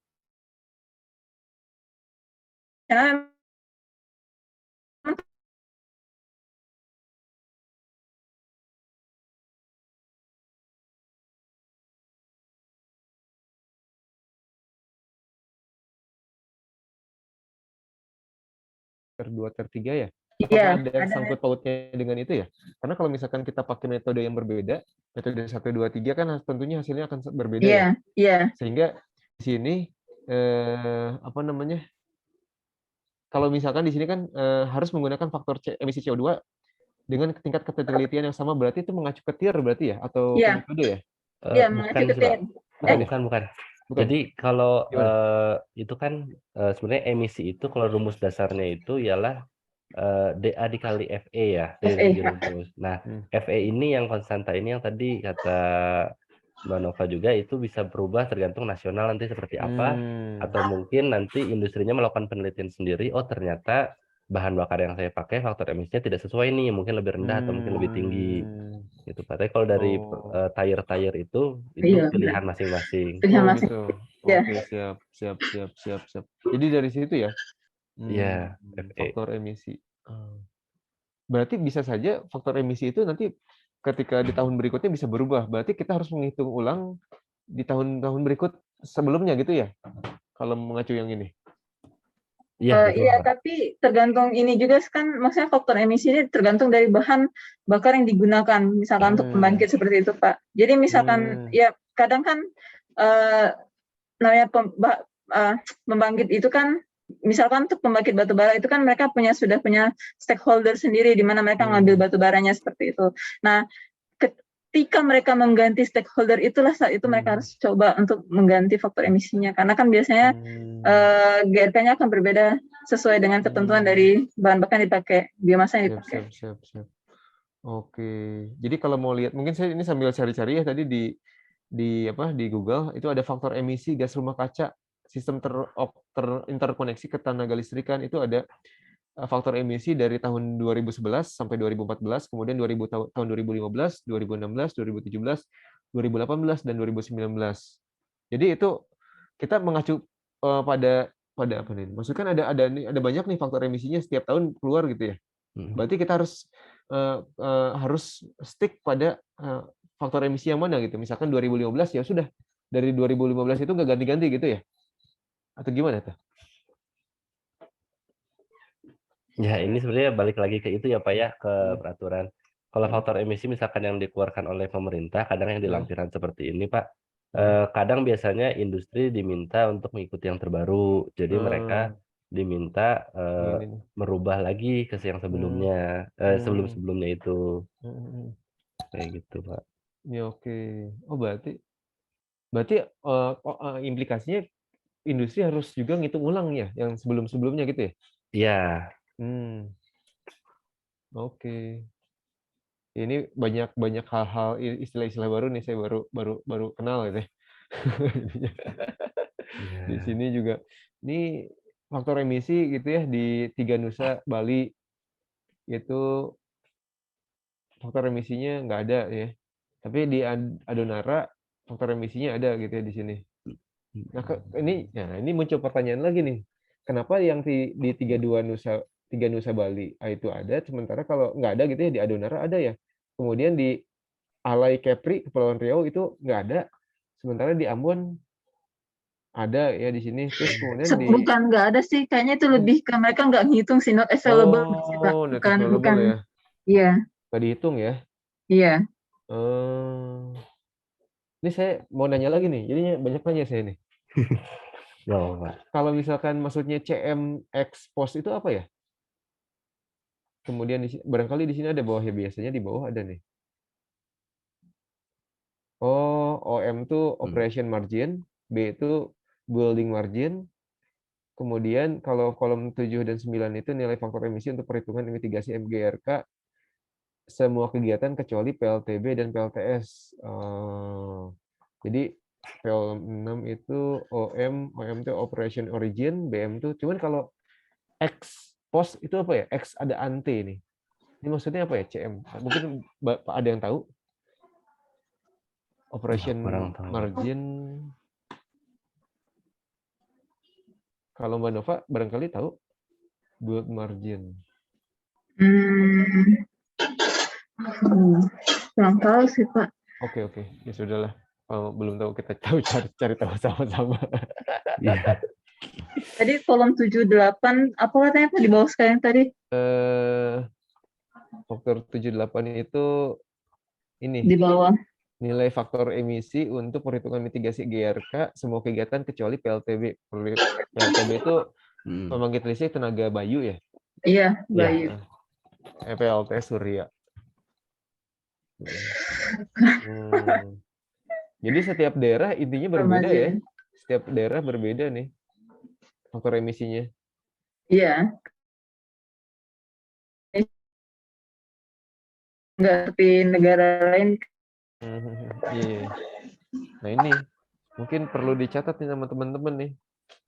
[SPEAKER 1] Ter2, ter3 ya?
[SPEAKER 5] Iya,
[SPEAKER 1] Apakah ada sangkut pautnya dengan itu ya? Karena kalau misalkan kita pakai metode yang berbeda, metode 1, 2, 3 kan tentunya hasilnya akan berbeda ya.
[SPEAKER 5] Iya.
[SPEAKER 1] Sehingga di sini kalau misalkan di sini kan harus menggunakan faktor emisi CO2 dengan tingkat ketelitian yang sama, berarti itu mengacu ke TIR berarti ya, atau ke metode ya?
[SPEAKER 5] Iya, mengacu ke TIR.
[SPEAKER 3] Bukan. Jadi kalau itu kan sebenarnya emisi itu kalau rumus dasarnya itu ialah DA dikali FE ya, dari rumus. Nah, FE ini yang konstanta ini yang tadi kata Mbak Nova juga itu bisa berubah tergantung nasional nanti seperti apa, atau mungkin nanti industrinya melakukan penelitian sendiri, oh ternyata bahan bakar yang saya pakai faktor emisinya tidak sesuai nih, mungkin lebih rendah atau mungkin lebih tinggi. Gitu. Tapi kalau dari tire itu pilihan masing-masing.
[SPEAKER 1] Gitu. Oke, siap. Jadi dari situ ya?
[SPEAKER 3] Iya,
[SPEAKER 1] faktor emisi. Berarti bisa saja faktor emisi itu nanti ketika di tahun berikutnya bisa berubah. Berarti kita harus menghitung ulang di tahun-tahun berikut sebelumnya gitu ya? Kalau mengacu yang ini.
[SPEAKER 5] Iya, tapi tergantung ini juga kan, maksudnya faktor emisi ini tergantung dari bahan bakar yang digunakan, misalkan untuk pembangkit seperti itu, Pak. Jadi misalkan ya kadang kan namanya pembangkit itu kan, misalkan untuk pembangkit batu bara itu kan mereka sudah punya stakeholder sendiri di mana mereka ngambil batu baranya seperti itu. Nah, ketika mereka mengganti stakeholder itulah saat itu mereka harus coba untuk mengganti faktor emisinya, karena kan biasanya GRK-nya akan berbeda sesuai dengan ketentuan dari bahan bakar yang dipakai, biomasa yang dipakai.
[SPEAKER 1] Siap. Oke, jadi kalau mau lihat, mungkin saya ini sambil cari-cari ya tadi di Google itu ada faktor emisi gas rumah kaca sistem terinterkoneksi ketenaga listrikan, itu ada faktor emisi dari tahun 2011 sampai 2014, kemudian tahun 2015, 2016, 2017, 2018 dan 2019. Jadi itu kita mengacu pada apa nih? Maksudnya kan ada banyak nih faktor emisinya setiap tahun keluar gitu ya. Berarti kita harus stick pada faktor emisi yang mana gitu. Misalkan 2015 ya sudah dari 2015 itu nggak ganti-ganti gitu ya? Atau gimana tuh?
[SPEAKER 3] Ya, ini sebenarnya balik lagi ke itu ya Pak ya, ke peraturan. Kalau faktor emisi misalkan yang dikeluarkan oleh pemerintah, kadang yang di lampiran seperti ini Pak, kadang biasanya industri diminta untuk mengikuti yang terbaru. Jadi mereka diminta
[SPEAKER 1] Ini nih.
[SPEAKER 3] merubah lagi ke yang sebelumnya, sebelum-sebelumnya itu
[SPEAKER 1] Hmm.
[SPEAKER 3] kayak gitu, Pak.
[SPEAKER 1] Ya oke. Oh berarti implikasinya industri harus juga ngitung ulang ya, yang sebelum-sebelumnya gitu ya?
[SPEAKER 3] Iya,
[SPEAKER 1] Hmm. Oke. Ini banyak hal-hal istilah-istilah baru nih, saya baru kenal gitu ya. Di
[SPEAKER 3] iya.
[SPEAKER 1] sini juga ini faktor emisi gitu ya di Tiga Nusa Bali itu faktor emisinya nggak ada ya. Tapi di Adonara faktor emisinya ada gitu ya di sini. Nah, ini muncul pertanyaan lagi nih. Kenapa yang di Tiga Nusa Bali itu ada, sementara kalau nggak ada gitu ya di Adonara ada ya. Kemudian di Alai Kepri Kepulauan Riau itu nggak ada, sementara di Ambon ada ya di sini. Terus kemudian di
[SPEAKER 5] Bukan nggak ada sih, kayaknya itu lebih ke mereka nggak ngitung sih, not available sih, Pak.
[SPEAKER 1] not
[SPEAKER 5] Bukan,
[SPEAKER 1] available ya,
[SPEAKER 5] iya,
[SPEAKER 1] nggak dihitung ya.
[SPEAKER 5] iya.
[SPEAKER 1] Ini saya mau nanya lagi nih, jadinya banyak nanya saya nih.
[SPEAKER 3] Nggak apa-apa.
[SPEAKER 1] Kalau misalkan maksudnya CMX Post itu apa ya? Kemudian barangkali di sini ada bawah ya, biasanya di bawah ada nih. Oh, OM itu operation margin, B itu building margin. Kemudian kalau kolom 7 dan 9 itu nilai faktor emisi untuk perhitungan mitigasi MGRK semua kegiatan kecuali PLTB dan PLTS. Jadi PL6 itu OM itu operation origin, BM itu cuman kalau X post itu apa ya? X ada ante ini. Ini maksudnya apa ya? CM. Mungkin Bapak ada yang tahu? Operation
[SPEAKER 3] Kurang tahu.
[SPEAKER 1] margin. Kalau Mbak Nova barangkali tahu build margin.
[SPEAKER 5] Kurang tahu sih, Pak.
[SPEAKER 1] Oke. Ya sudahlah. Kalau belum tahu kita cari tahu sama-sama.
[SPEAKER 3] Iya.
[SPEAKER 5] Tadi kolom 7, 8, apa katanya Pak di bawah sekalian tadi?
[SPEAKER 1] Faktor 78 itu ini.
[SPEAKER 5] Di bawah.
[SPEAKER 1] Nilai faktor emisi untuk perhitungan mitigasi GRK semua kegiatan kecuali PLTB. PLTB itu pembangkit listrik tenaga bayu ya?
[SPEAKER 5] Iya, Bayu.
[SPEAKER 1] PLT Surya. Jadi setiap daerah intinya berbeda ya. Setiap daerah berbeda nih faktor emisinya.
[SPEAKER 5] Iya. Nggak seperti negara lain.
[SPEAKER 1] Iya. Nah ini mungkin perlu dicatat nih sama teman-teman nih.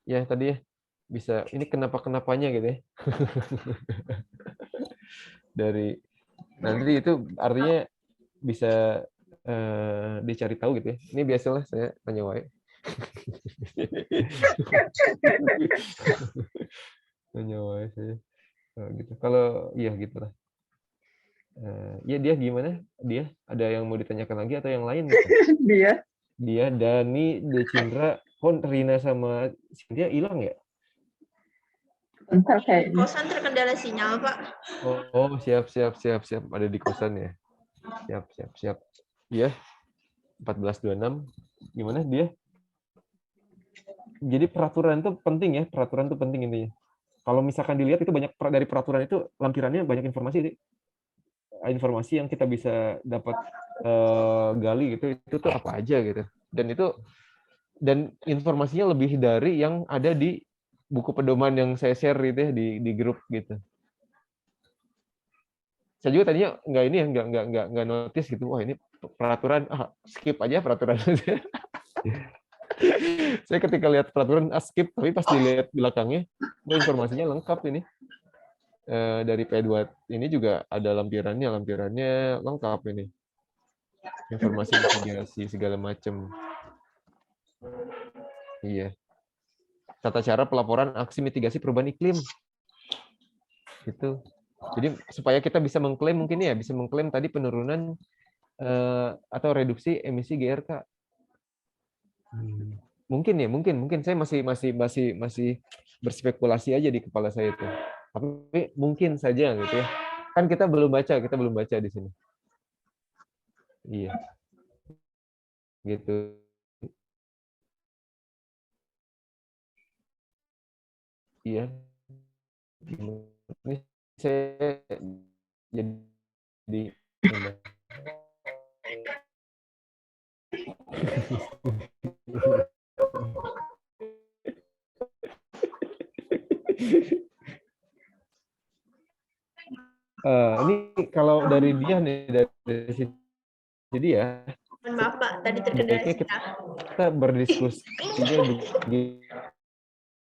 [SPEAKER 1] Ya tadi ya bisa ini kenapa-kenapanya gitu ya. Dari nanti itu artinya bisa dicari tahu gitu ya. Ini biasalah saya tanya wae. Tanya wae saya. Gitu. Kalau iya gitulah. Ya dia gimana? Dia ada yang mau ditanyakan lagi atau yang lain?
[SPEAKER 5] Dia.
[SPEAKER 1] Dia Dani, Decindra, kok Rina sama Cynthia hilang ya?
[SPEAKER 5] Entar kayaknya.
[SPEAKER 2] Kosan terkendala sinyal, Pak.
[SPEAKER 1] Oh, siap. Ada di kosan ya. Siap. Iya. 14.26. Gimana dia? Jadi peraturan itu penting ya, peraturan itu penting intinya. Kalau misalkan dilihat itu banyak dari peraturan itu lampirannya banyak informasi yang kita bisa dapat gali gitu, itu tuh apa aja gitu. Dan informasinya lebih dari yang ada di buku pedoman yang saya share gitu ya di grup gitu. Saya juga tadinya nggak notice gitu. Wah ini peraturan, skip aja peraturan. Saya ketika lihat peraturan skip, tapi pas dilihat belakangnya, informasinya lengkap ini. Dari P2 ini juga ada lampirannya lengkap ini. Informasi mitigasi segala macam. Iya. Tata cara pelaporan aksi mitigasi perubahan iklim. Gitu. Jadi supaya kita bisa mengklaim mungkin ya, bisa mengklaim tadi penurunan atau reduksi emisi GRK. Mungkin saya masih berspekulasi aja di kepala saya itu. Tapi mungkin saja gitu ya. Kan kita belum baca di sini. Iya. Gitu. Iya. Ini saya jadi ini kalau dari dia nih, dari sisi dia,
[SPEAKER 2] Mohon maaf Pak, tadi terkendala
[SPEAKER 1] baiknya
[SPEAKER 2] sinyal.
[SPEAKER 1] kita berdiskusinya begini